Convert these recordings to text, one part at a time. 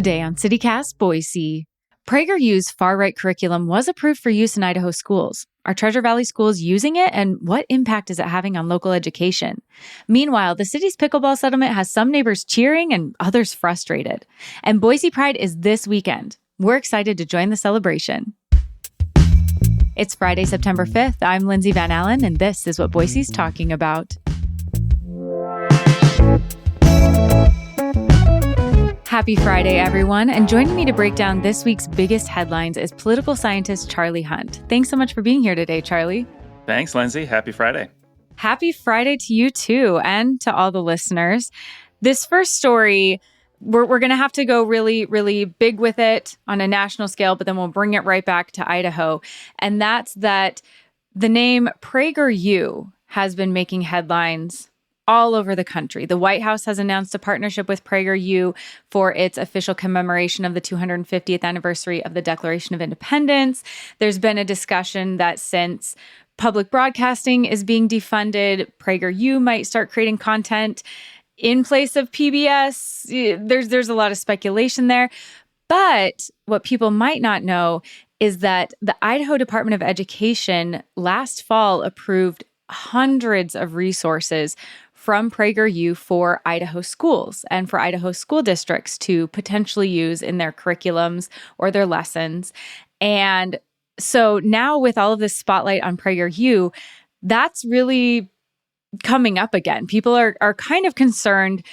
Today on CityCast Boise, PragerU's far-right curriculum was approved for use in Idaho schools. Are Treasure Valley schools using it, and what impact is it having on local education? Meanwhile, the city's pickleball settlement has some neighbors cheering and others frustrated. And Boise Pride is this weekend. We're excited to join the celebration. It's Friday, September 5th. I'm Lindsay Van Allen, and this is what Boise's talking about. Happy Friday, everyone. And joining me to break down this week's biggest headlines is political scientist Charlie Hunt. Thanks so much for being here today, Charlie. Thanks, Lindsay. Happy Friday. Happy Friday to you too, and to all the listeners. This first story, we're going to have to go really, really big with it on a national scale, but then we'll bring it right back to Idaho. And that's that the name PragerU has been making headlines all over the country. The White House has announced a partnership with PragerU for its official commemoration of the 250th anniversary of the Declaration of Independence. There's been a discussion that since public broadcasting is being defunded, PragerU might start creating content in place of PBS. There's a lot of speculation there. But what people might not know is that the Idaho Department of Education last fall approved hundreds of resources from PragerU for Idaho schools and for Idaho school districts to potentially use in their curriculums or their lessons. And so now with all of this spotlight on PragerU, that's really coming up again. People are kind of concerned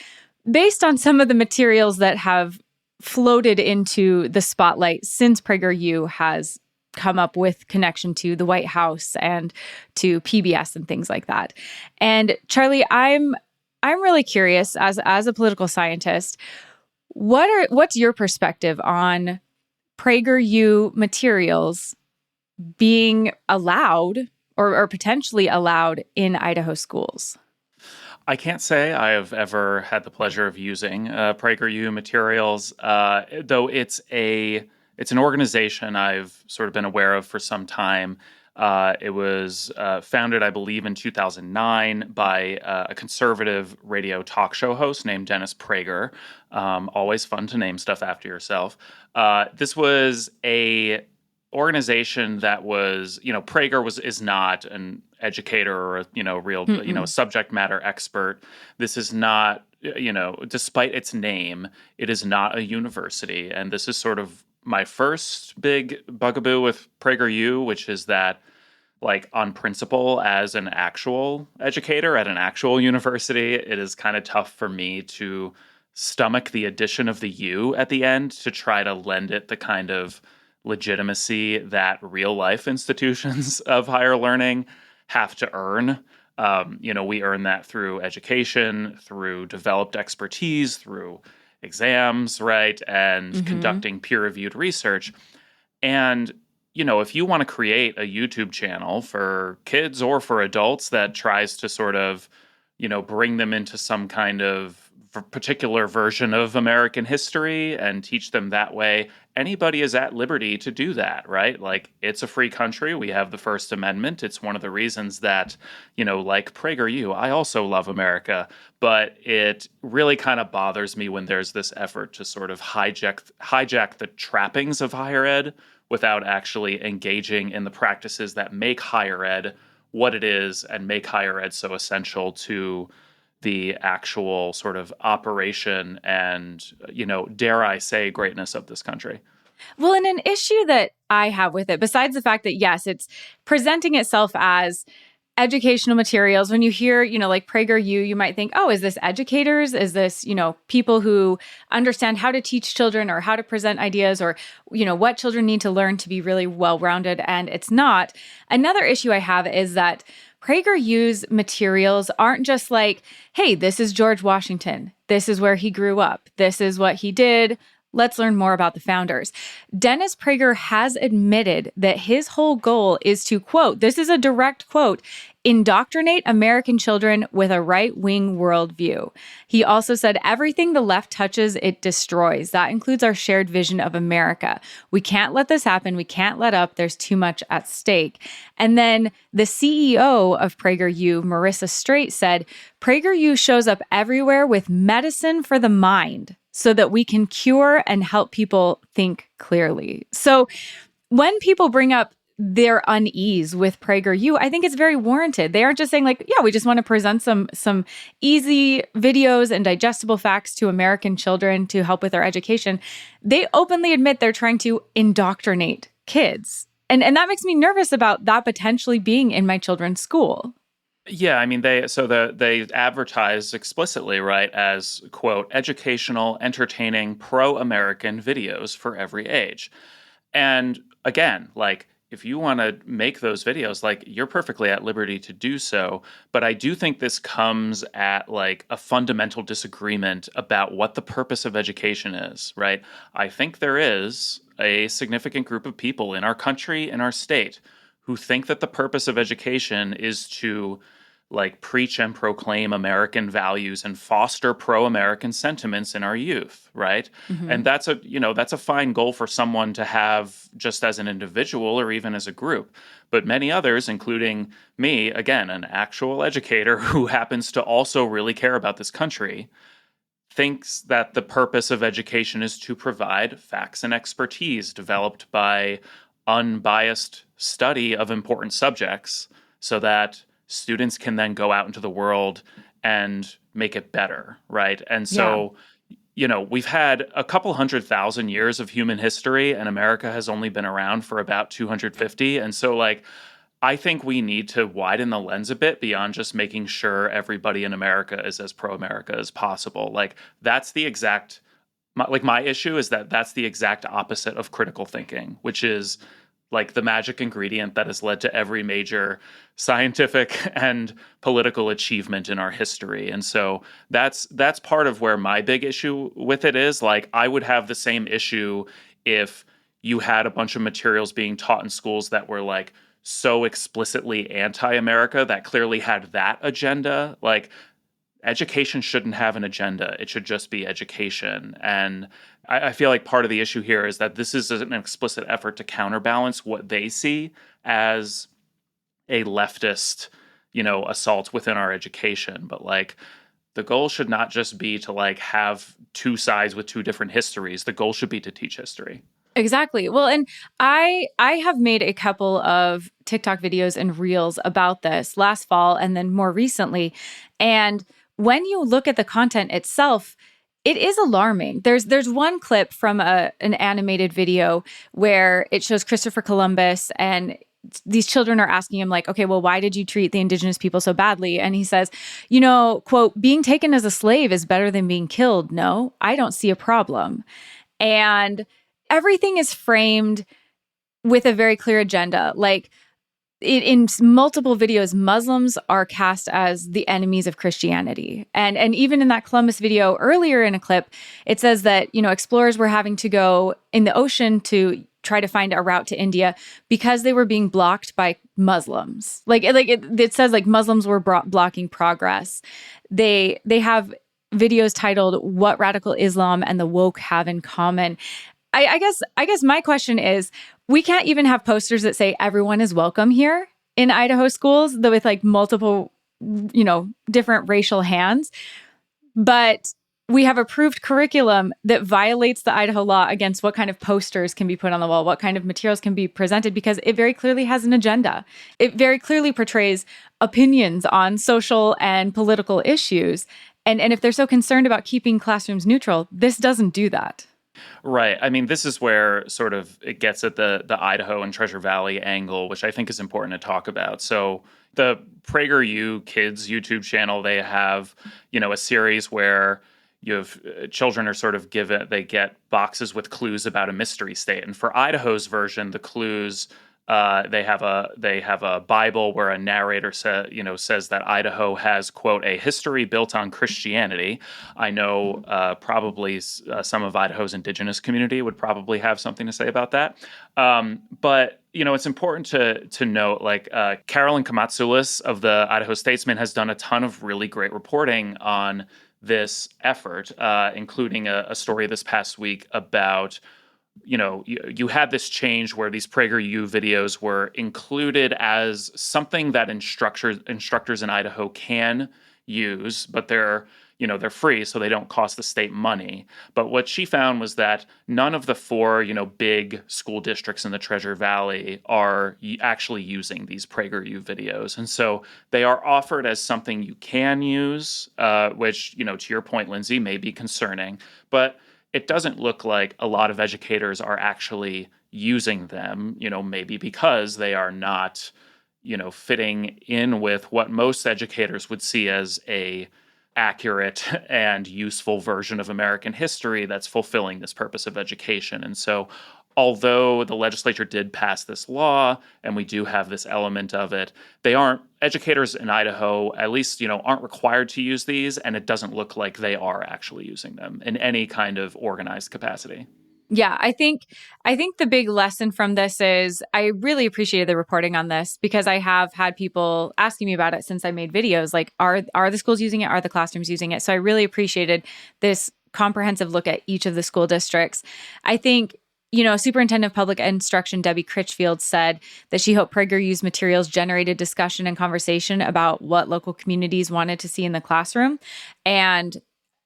based on some of the materials that have floated into the spotlight since PragerU has come up with connection to the White House and to PBS and things like that. And Charlie, I'm really curious as a political scientist, what's your perspective on PragerU materials being allowed or potentially allowed in Idaho schools? I can't say I have ever had the pleasure of using PragerU materials, though it's an organization I've sort of been aware of for some time. It was founded, I believe, in 2009 by a conservative radio talk show host named Dennis Prager. Always fun to name stuff after yourself. This was a organization that was, Prager is not an educator or a real, subject matter expert. This is not, despite its name, it is not a university. And this is sort of my first big bugaboo with PragerU, which is that, like, on principle, as an actual educator at an actual university, it is kind of tough for me to stomach the addition of the U at the end to try to lend it the kind of legitimacy that real life institutions of higher learning have to earn. We earn that through education, through developed expertise, through exams, right? And conducting peer-reviewed research. And, if you want to create a YouTube channel for kids or for adults that tries to sort of, bring them into some kind of particular version of American history and teach them that way, anybody is at liberty to do that, right? Like, it's a free country. We have the First Amendment. It's one of the reasons that, like PragerU, I also love America, but it really kind of bothers me when there's this effort to sort of hijack the trappings of higher ed without actually engaging in the practices that make higher ed what it is and make higher ed so essential to the actual sort of operation and, dare I say, greatness of this country. Well, and an issue that I have with it, besides the fact that, yes, it's presenting itself as educational materials. When you hear, like PragerU, you might think, oh, is this educators? Is this, people who understand how to teach children or how to present ideas or, what children need to learn to be really well-rounded? And it's not. Another issue I have is that PragerU's materials aren't just like, hey, this is George Washington. This is where he grew up. This is what he did. Let's learn more about the founders. Dennis Prager has admitted that his whole goal is to, quote, this is a direct quote, indoctrinate American children with a right-wing worldview. He also said, everything the left touches, it destroys. That includes our shared vision of America. We can't let this happen. We can't let up. There's too much at stake. And then the CEO of PragerU, Marissa Straight, said, PragerU shows up everywhere with medicine for the mind. so that we can cure and help people think clearly. So when people bring up their unease with PragerU, I think it's very warranted. They aren't just saying like, yeah, we just want to present some easy videos and digestible facts to American children to help with their education. They openly admit they're trying to indoctrinate kids. And that makes me nervous about that potentially being in my children's school. Yeah, I mean they advertise explicitly, right, as quote educational, entertaining, pro-American videos for every age. And again, like if you want to make those videos, like you're perfectly at liberty to do so. But I do think this comes at like a fundamental disagreement about what the purpose of education is, right? I think there is a significant group of people in our country, in our state, who think that the purpose of education is to like preach and proclaim American values and foster pro-American sentiments in our youth, right? Mm-hmm. And that's a fine goal for someone to have just as an individual or even as a group. But many others, including me, again, an actual educator who happens to also really care about this country, thinks that the purpose of education is to provide facts and expertise developed by unbiased study of important subjects so that students can then go out into the world and make it better, right? And Yeah. so, we've had a couple 100,000 years of human history, and America has only been around for about 250. And so, like, I think we need to widen the lens a bit beyond just making sure everybody in America is as pro-America as possible. Like, that's the exact, my issue is that that's the exact opposite of critical thinking, which is like the magic ingredient that has led to every major scientific and political achievement in our history. And so that's part of where my big issue with it is. Like I would have the same issue if you had a bunch of materials being taught in schools that were like so explicitly anti-America that clearly had that agenda. Like education shouldn't have an agenda. It should just be education. And I feel like part of the issue here is that this is an explicit effort to counterbalance what they see as a leftist, assault within our education. But like the goal should not just be to like have two sides with two different histories. The goal should be to teach history. Exactly. Well, and I have made a couple of TikTok videos and reels about this last fall and then more recently. And when you look at the content itself, it is alarming. There's one clip from an animated video where it shows Christopher Columbus and these children are asking him like, okay, well, why did you treat the indigenous people so badly? And he says, quote, being taken as a slave is better than being killed. No, I don't see a problem. And everything is framed with a very clear agenda. Like in multiple videos, Muslims are cast as the enemies of Christianity. And even in that Columbus video earlier in a clip, it says that, explorers were having to go in the ocean to try to find a route to India because they were being blocked by Muslims. It says like Muslims were blocking progress. They have videos titled "What Radical Islam and the Woke Have in Common." I guess my question is, we can't even have posters that say everyone is welcome here in Idaho schools, though with like multiple, different racial hands. But we have approved curriculum that violates the Idaho law against what kind of posters can be put on the wall, what kind of materials can be presented, because it very clearly has an agenda. It very clearly portrays opinions on social and political issues. And if they're so concerned about keeping classrooms neutral, this doesn't do that. Right. I mean, this is where sort of it gets at the Idaho and Treasure Valley angle, which I think is important to talk about. So the PragerU Kids YouTube channel, they have, a series where you have children are sort of they get boxes with clues about a mystery state. And for Idaho's version, the clues, they have a Bible where a narrator says that Idaho has, quote, a history built on Christianity. I know probably some of Idaho's indigenous community would probably have something to say about that. But it's important to note, like Carolyn Kamatsoulis of the Idaho Statesman has done a ton of really great reporting on this effort, including a story this past week about you had this change where these PragerU videos were included as something that instructors in Idaho can use, but they're they're free, so they don't cost the state money. But what she found was that none of the four, big school districts in the Treasure Valley are actually using these PragerU videos. And so they are offered as something you can use, which, to your point, Lindsay, may be concerning. But it doesn't look like a lot of educators are actually using them, maybe because they are not, fitting in with what most educators would see as a accurate and useful version of American history that's fulfilling this purpose of education. And so, although the legislature did pass this law and we do have this element of it, educators in Idaho, at least, aren't required to use these, and it doesn't look like they are actually using them in any kind of organized capacity. Yeah, I think the big lesson from this is I really appreciated the reporting on this because I have had people asking me about it since I made videos. Like, are the schools using it? Are the classrooms using it? So I really appreciated this comprehensive look at each of the school districts. I think, Superintendent of Public Instruction Debbie Critchfield said that she hoped PragerU's materials generated discussion and conversation about what local communities wanted to see in the classroom. And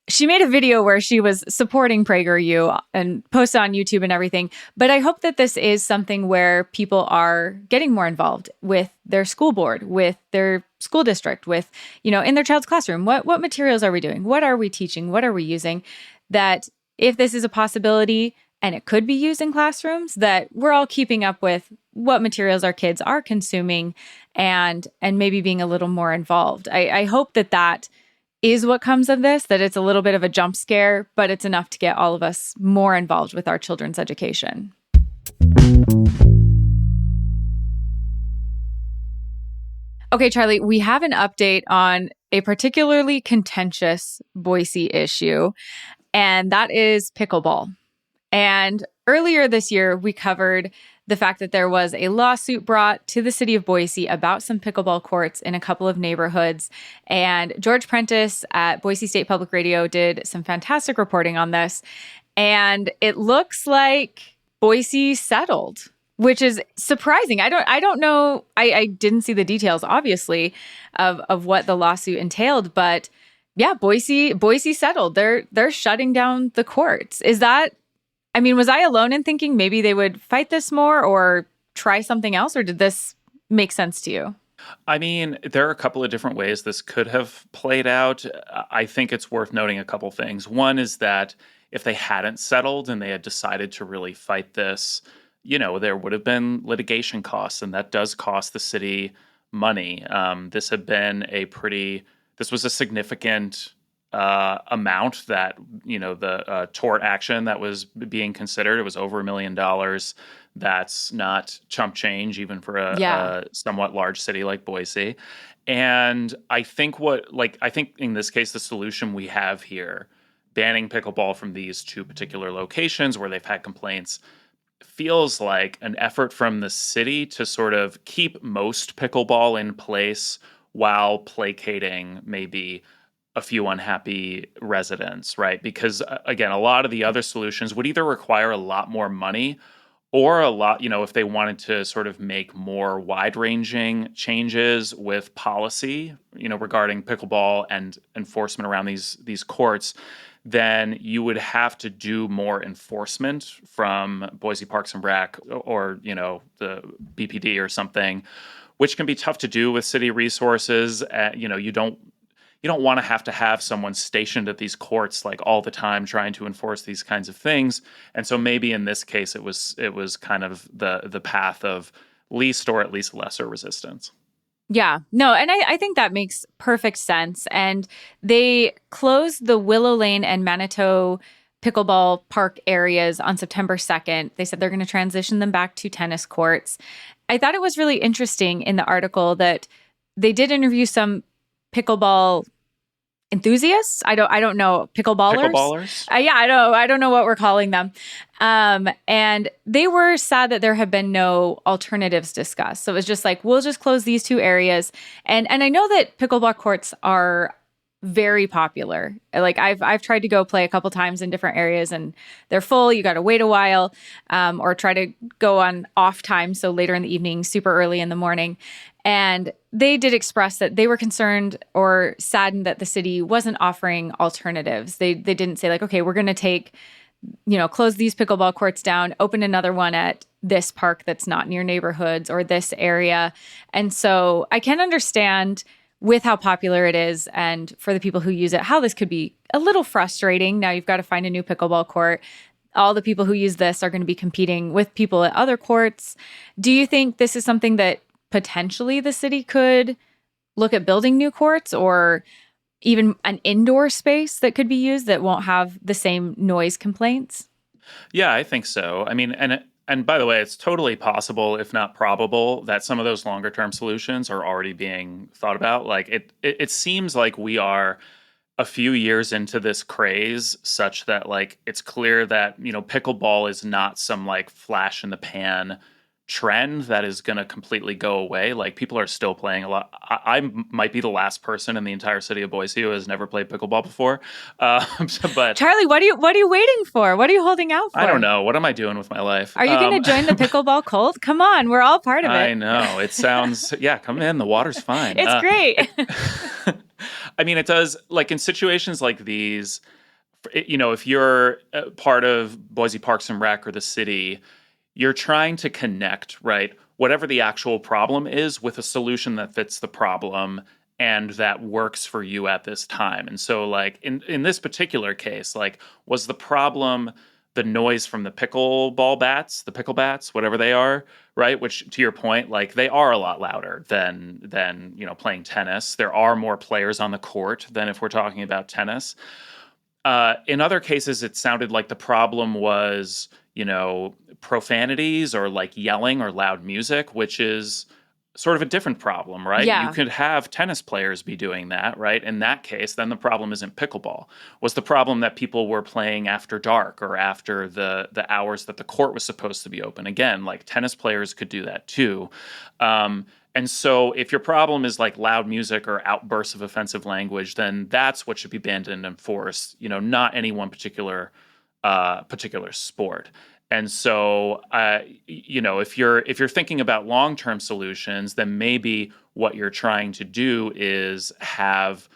she made a video where she was supporting PragerU and posted on YouTube and everything. But I hope that this is something where people are getting more involved with their school board, with their school district, with, in their child's classroom. What materials are we doing? What are we teaching? What are we using? That if this is a possibility and it could be used in classrooms, that we're all keeping up with what materials our kids are consuming and maybe being a little more involved. I hope that is what comes of this, that it's a little bit of a jump scare, but it's enough to get all of us more involved with our children's education. Okay, Charlie, we have an update on a particularly contentious Boise issue, and that is pickleball. And earlier this year, we covered the fact that there was a lawsuit brought to the city of Boise about some pickleball courts in a couple of neighborhoods. And George Prentice at Boise State Public Radio did some fantastic reporting on this. And it looks like Boise settled, which is surprising. I don't know. I didn't see the details, obviously, of what the lawsuit entailed. But yeah, Boise settled. They're shutting down the courts. Was I alone in thinking maybe they would fight this more or try something else, or did this make sense to you? There are a couple of different ways this could have played out. I think it's worth noting a couple things. One is that if they hadn't settled and they had decided to really fight this, there would have been litigation costs, and that does cost the city money. This was a significant amount that, the tort action that was being considered. It was over $1 million. That's not chump change, even for a somewhat large city like Boise. And I think in this case, the solution we have here, banning pickleball from these two particular locations where they've had complaints, feels like an effort from the city to sort of keep most pickleball in place while placating maybe a few unhappy residents, right? Because again, a lot of the other solutions would either require a lot more money or a lot, if they wanted to sort of make more wide-ranging changes with policy, regarding pickleball and enforcement around these courts, then you would have to do more enforcement from Boise Parks and Rec or, the BPD or something, which can be tough to do with city resources. You don't want to have someone stationed at these courts like all the time trying to enforce these kinds of things. And so maybe in this case, it was kind of the path of least or at least lesser resistance. Yeah, no, and I think that makes perfect sense. And they closed the Willow Lane and Manitou pickleball park areas on September 2nd. They said they're going to transition them back to tennis courts. I thought it was really interesting in the article that they did interview some pickleball enthusiasts. I don't know, pickleballers. I don't know what we're calling them. And they were sad that there have been no alternatives discussed. So it was just like, we'll just close these two areas. And I know that pickleball courts are very popular. Like I've tried to go play a couple times in different areas and they're full. You got to wait a while, or try to go on off time, so later in the evening, super early in the morning. And they did express that they were concerned or saddened that the city wasn't offering alternatives. They didn't say like, okay, we're going to take, close these pickleball courts down, open another one at this park that's not near neighborhoods or this area. And so I can understand, with how popular it is and for the people who use it, how this could be a little frustrating. Now you've got to find a new pickleball court. All the people who use this are going to be competing with people at other courts. Do you think this is something that potentially the city could look at building new courts, or even an indoor space that could be used that won't have the same noise complaints? Yeah, I think so. I mean, and by the way, it's totally possible, if not probable, that some of those longer term solutions are already being thought about. Like it seems like we are a few years into this craze, such that like it's clear that pickleball is not some like flash in the pan trend that is going to completely go away. Like people are still playing a lot. I might be the last person in the entire city of Boise who has never played pickleball before. But Charlie, what are you waiting for? What are you holding out for? I don't know. What am I doing with my life? Are you going to join the pickleball cult? Come on, we're all part of it. I know. It sounds, yeah, come in. The water's fine. It's great. I mean, it does, like in situations like these, if you're part of Boise Parks and Rec or the city, you're trying to connect, right, whatever the actual problem is with a solution that fits the problem and that works for you at this time. And so like in this particular case, like was the problem the noise from the pickle bats, whatever they are, right? Which to your point, like they are a lot louder than playing tennis. There are more players on the court than if we're talking about tennis. In other cases, it sounded like the problem was, profanities or like yelling or loud music, which is sort of a different problem, right? Yeah. You could have tennis players be doing that, right? In that case, then the problem isn't pickleball. Was the problem that people were playing after dark or after the hours that the court was supposed to be open? Again, like tennis players could do that too. And so if your problem is like loud music or outbursts of offensive language, then that's what should be banned and enforced, not any one particular sport. And so, if you're thinking about long-term solutions, then maybe what you're trying to do is have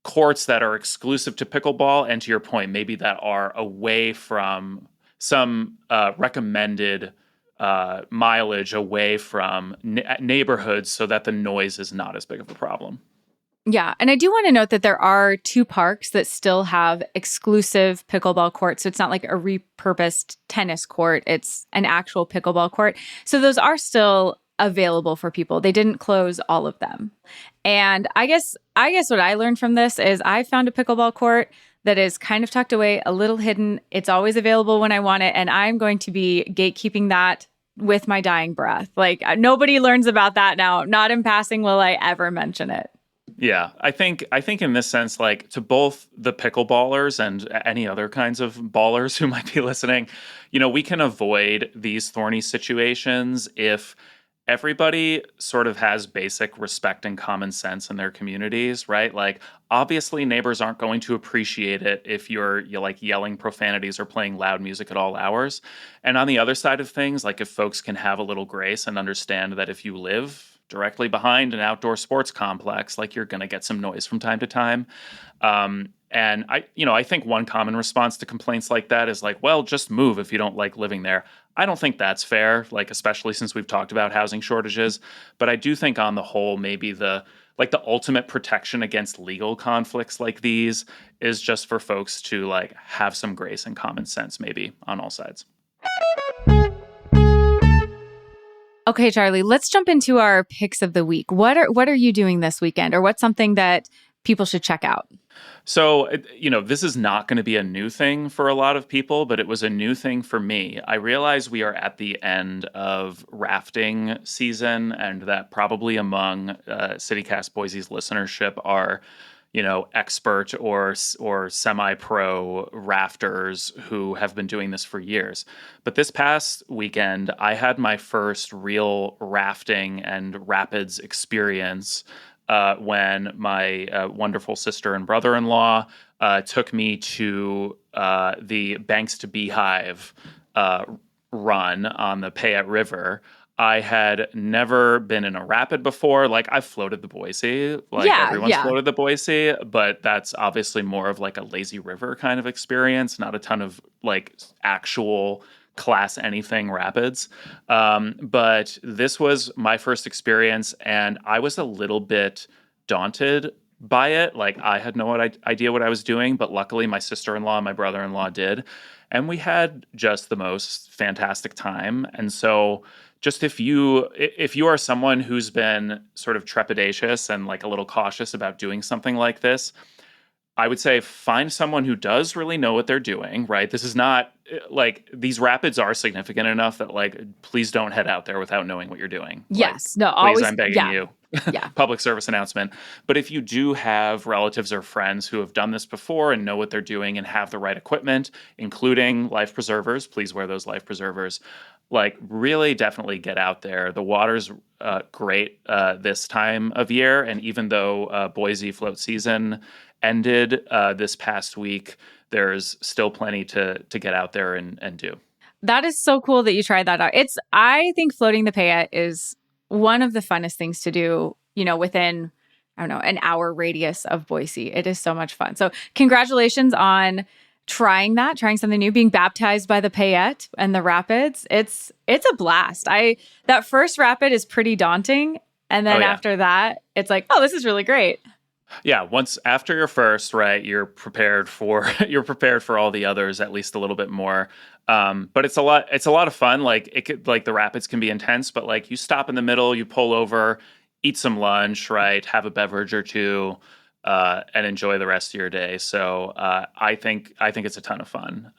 courts that are exclusive to pickleball, and to your point, maybe that are away from some recommended mileage away from neighborhoods, so that the noise is not as big of a problem. Yeah. And I do want to note that there are 2 parks that still have exclusive pickleball courts. So it's not like a repurposed tennis court, it's an actual pickleball court. So those are still available for people. They didn't close all of them. And I guess what I learned from this is I found a pickleball court that is kind of tucked away, a little hidden. It's always available when I want it. And I'm going to be gatekeeping that with my dying breath. Like nobody learns about that now. Not in passing will I ever mention it. Yeah, I think in this sense, like to both the pickleballers and any other kinds of ballers who might be listening, we can avoid these thorny situations if everybody sort of has basic respect and common sense in their communities, right? Like obviously neighbors aren't going to appreciate it if you're like yelling profanities or playing loud music at all hours. And on the other side of things, like if folks can have a little grace and understand that if you live directly behind an outdoor sports complex, like you're going to get some noise from time to time. And I think one common response to complaints like that is like, well, just move if you don't like living there. I don't think that's fair, like especially since we've talked about housing shortages. But I do think on the whole, maybe the ultimate protection against legal conflicts like these is just for folks to like have some grace and common sense, maybe on all sides. Okay, Charlie, let's jump into our picks of the week. What are you doing this weekend, or what's something that people should check out? So, this is not going to be a new thing for a lot of people, but it was a new thing for me. I realize we are at the end of rafting season, and that probably among CityCast Boise's listenership are expert or semi-pro rafters who have been doing this for years. But this past weekend, I had my first real rafting and rapids experience when my wonderful sister and brother-in-law took me to the Banks to Beehive run on the Payette River. I had never been in a rapid before. Like, I've floated the Boise, like everyone's floated the Boise, but that's obviously more of like a lazy river kind of experience, not a ton of like actual class anything rapids. But this was my first experience, and I was a little bit daunted by it. Like, I had no idea what I was doing, but luckily my sister-in-law and my brother-in-law did. And we had just the most fantastic time. And so just if you are someone who's been sort of trepidatious and like a little cautious about doing something like this, I would say find someone who does really know what they're doing, right? This is not like, these rapids are significant enough that like, please don't head out there without knowing what you're doing. Yes. Like, no, always. Please, I'm begging you. Yeah. Public service announcement. But if you do have relatives or friends who have done this before and know what they're doing and have the right equipment, including life preservers, please wear those life preservers. Like, really definitely get out there. The water's great this time of year. And even though Boise float season ended this past week, there's still plenty to get out there and do. That is so cool that you tried that out. I think floating the Payette is one of the funnest things to do, within, I don't know, an hour radius of Boise. It is so much fun. So congratulations on trying something new, being baptized by the Payette and the rapids. It's a blast. That first rapid is pretty daunting. And then after that, it's like, oh, this is really great. Yeah, once after your first, right, you're prepared for all the others at least a little bit more. But it's a lot of fun. Like, the rapids can be intense, but like, you stop in the middle, you pull over, eat some lunch, right, have a beverage or two, and enjoy the rest of your day. So I think it's a ton of fun.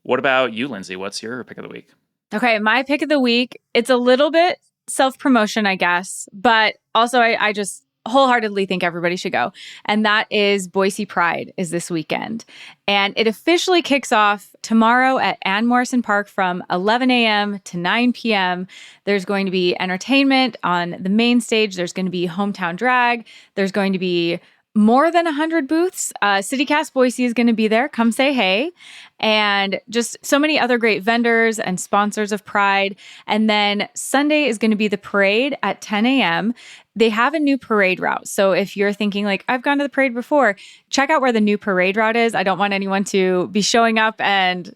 What about you, Lindsay? What's your pick of the week? Okay, my pick of the week, it's a little bit self-promotion, I guess, but also I just wholeheartedly think everybody should go. And that is Boise Pride is this weekend. And it officially kicks off tomorrow at Ann Morrison Park from 11 a.m. to 9 p.m. There's going to be entertainment on the main stage. There's going to be hometown drag. There's going to be more than 100 booths. CityCast Boise is going to be there. Come say hey. And just so many other great vendors and sponsors of Pride. And then Sunday is going to be the parade at 10 a.m. They have a new parade route. So if you're thinking like, I've gone to the parade before, check out where the new parade route is. I don't want anyone to be showing up and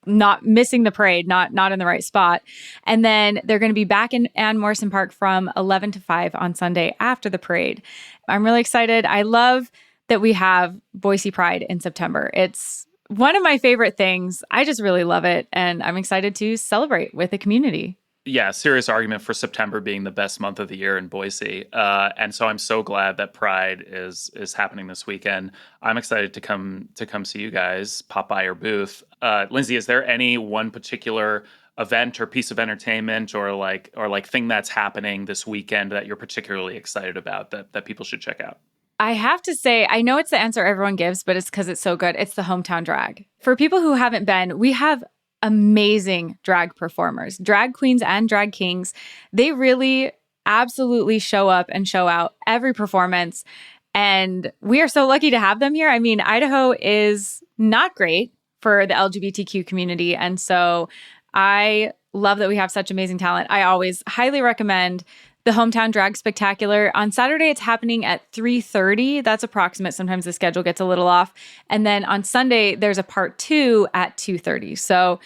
not missing the parade, not in the right spot. And then they're going to be back in Ann Morrison Park from 11 to 5 on Sunday after the parade. I'm really excited. I love that we have Boise Pride in September. It's one of my favorite things. I just really love it. And I'm excited to celebrate with the community. Yeah, serious argument for September being the best month of the year in Boise. And so I'm so glad that Pride is happening this weekend. I'm excited to come see you guys, pop by your booth. Lindsay, is there any one particular event or piece of entertainment or thing that's happening this weekend that you're particularly excited about that people should check out? I have to say, I know it's the answer everyone gives, but it's because it's so good. It's the hometown drag. For people who haven't been, we have amazing drag performers, drag queens and drag kings. They really absolutely show up and show out every performance. And we are so lucky to have them here. I mean, Idaho is not great for the LGBTQ community. And so I love that we have such amazing talent. I always highly recommend the Hometown Drag Spectacular. On Saturday, it's happening at 3:30. That's approximate. Sometimes the schedule gets a little off. And then on Sunday, there's a part 2 at 2:30. So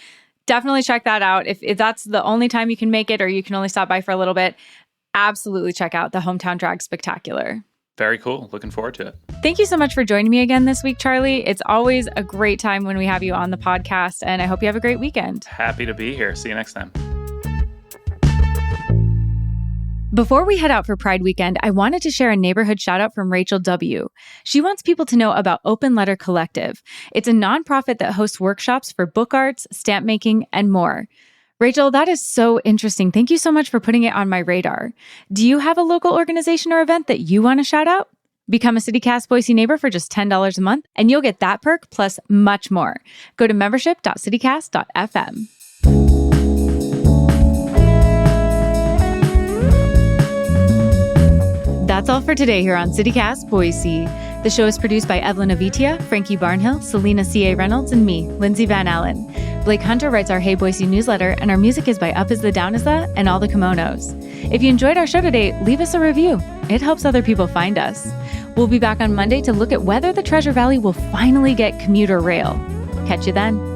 definitely check that out. If that's the only time you can make it or you can only stop by for a little bit, absolutely check out the Hometown Drag Spectacular. Very cool. Looking forward to it. Thank you so much for joining me again this week, Charlie. It's always a great time when we have you on the podcast, and I hope you have a great weekend. Happy to be here. See you next time. Before we head out for Pride Weekend, I wanted to share a neighborhood shout out from Rachel W. She wants people to know about Open Letter Collective. It's a nonprofit that hosts workshops for book arts, stamp making, and more. Rachel, that is so interesting. Thank you so much for putting it on my radar. Do you have a local organization or event that you want to shout out? Become a CityCast Boise neighbor for just $10 a month, and you'll get that perk plus much more. Go to membership.citycast.fm. That's all for today here on CityCast Boise. The show is produced by Evelyn Avitia, Frankie Barnhill, Selena C.A. Reynolds, and me, Lindsay Van Allen. Blake Hunter writes our Hey Boise newsletter, and our music is by Up Is the Down Is the and All the Kimonos. If you enjoyed our show today, leave us a review. It helps other people find us. We'll be back on Monday to look at whether the Treasure Valley will finally get commuter rail. Catch you then.